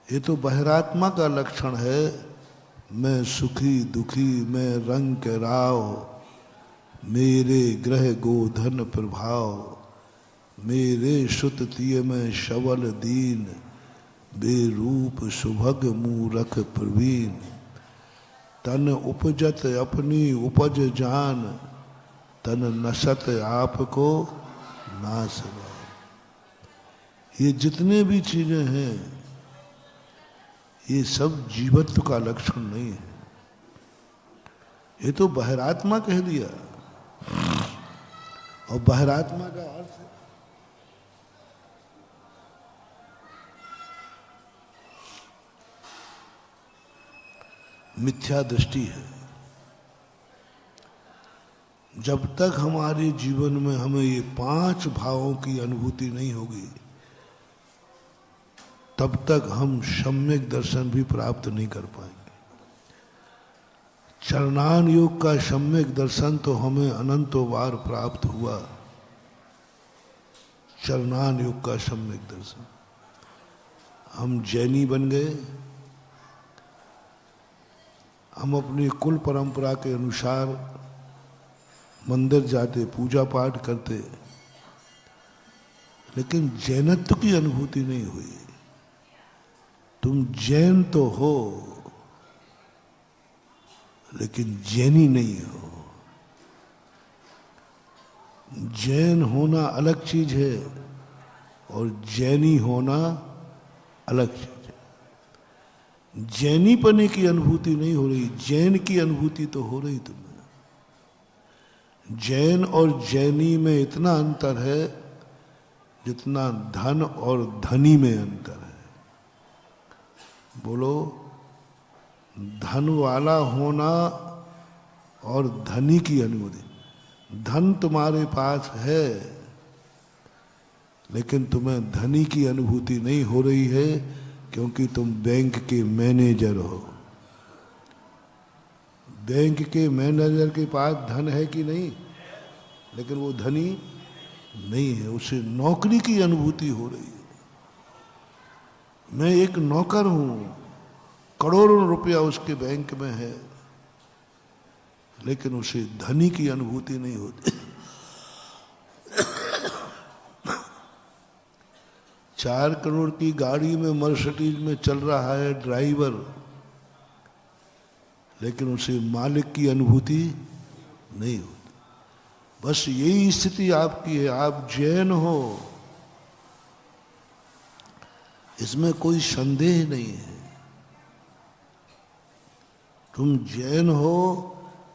ये तो बहिरात्मा का लक्षण है। मैं सुखी दुखी मैं रंग के राव, मेरे ग्रह गोधन प्रभाव, मेरे श्रुत तिय में शवल दीन, बेरूप सुभग मूरख प्रवीण, तन उपजत अपनी उपज जान, तन नशत आपको नासवा। ये जितने भी चीजें हैं ये सब जीवत्व का लक्षण नहीं है। ये तो बहिरात्मा कह दिया। और बहिरात्मा का अर्थ मिथ्या दृष्टि है। जब तक हमारे जीवन में हमें ये 5 भावों की अनुभूति नहीं होगी तब तक हम सम्यक दर्शन भी प्राप्त नहीं कर पाएंगे। चरणान योग का सम्यक दर्शन तो हमें अनंतों बार प्राप्त हुआ। चरणान योग का सम्यक दर्शन, हम जैनी बन गए, हम अपनी कुल परंपरा के अनुसार मंदिर जाते, पूजा पाठ करते, लेकिन जैनत्व की अनुभूति नहीं हुई। तुम जैन तो हो लेकिन जैनी नहीं हो। जैन होना अलग चीज है और जैनी होना अलग चीज है। जैनी पने की अनुभूति नहीं हो रही, जैन की अनुभूति तो हो रही तुम्हें। जैन और जैनी में इतना अंतर है जितना धन और धनी में अंतर है। बोलो, धन वाला होना और धनी की अनुभूति। धन तुम्हारे पास है लेकिन तुम्हें धनी की अनुभूति नहीं हो रही है क्योंकि तुम बैंक के मैनेजर हो। बैंक के मैनेजर के पास धन है कि नहीं, लेकिन वो धनी नहीं है, उसे नौकरी की अनुभूति हो रही है। मैं एक नौकर हूं, करोड़ों रुपया उसके बैंक में है, लेकिन उसे धनी की अनुभूति नहीं होती। 4 करोड़ की गाड़ी में मर्सिडीज में चल रहा है ड्राइवर, लेकिन उसे मालिक की अनुभूति नहीं होती। बस यही स्थिति आपकी है। आप जैन हो, इसमें कोई संदेह नहीं है। तुम जैन हो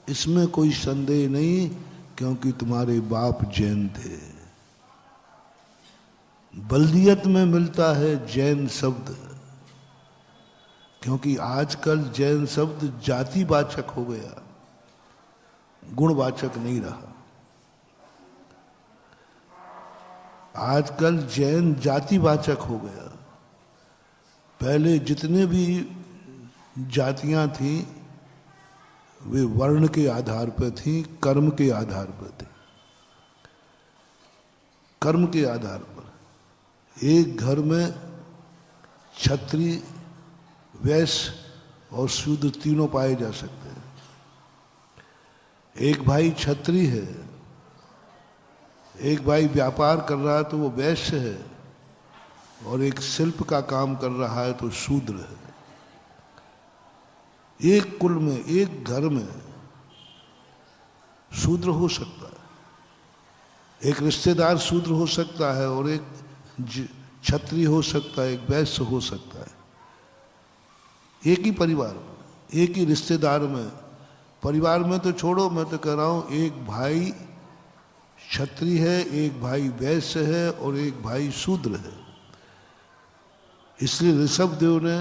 इसमें कोई संदेह नहीं, क्योंकि तुम्हारे बाप जैन थे। बल्दियत में मिलता है जैन शब्द, क्योंकि आजकल जैन शब्द जातिवाचक हो गया, गुणवाचक नहीं रहा। आजकल जैन जातिवाचक हो गया। पहले जितने भी जातियां थी वे वर्ण के आधार पर थी, कर्म के आधार पर थी। कर्म के आधार पर एक घर में क्षत्रिय, वैश्य और शूद्र तीनों पाए जा सकते हैं। एक भाई क्षत्रिय है, एक भाई व्यापार कर रहा है तो वो वैश्य है, और एक शिल्प का काम कर रहा है तो शूद्र है। एक कुल में, एक घर में शूद्र हो सकता है, एक रिश्तेदार शूद्र हो सकता है, और एक क्षत्रिय हो सकता है, एक वैश्य हो सकता है। एक ही परिवार में, एक ही रिश्तेदार में, परिवार में तो छोड़ो, मैं तो कह रहा हूं एक भाई क्षत्रिय है, एक भाई वैश्य है और एक भाई शूद्र है। इसलिए ऋषभ देव ने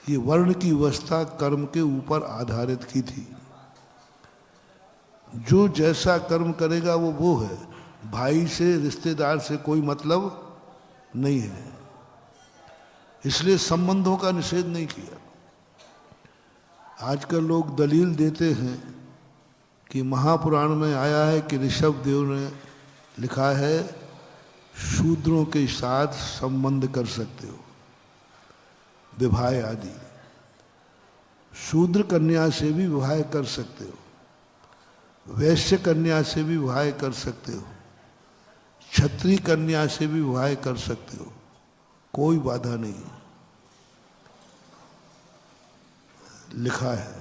ये वर्ण की व्यवस्था कर्म के ऊपर आधारित की थी। जो जैसा कर्म करेगा वो है। भाई से, रिश्तेदार से कोई मतलब नहीं है, इसलिए संबंधों का निषेध नहीं किया। आजकल लोग दलील देते हैं कि महापुराण में आया है कि ऋषभ देव ने लिखा है शूद्रों के साथ संबंध कर सकते हो। विवाह आदि। शूद्र कन्या से भी विवाह कर सकते हो, वैश्य कन्या से भी विवाह कर सकते हो, क्षत्रिय कन्या से भी विवाह कर सकते हो, कोई बाधा नहीं। लिखा है,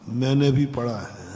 मैंने भी पढ़ा है।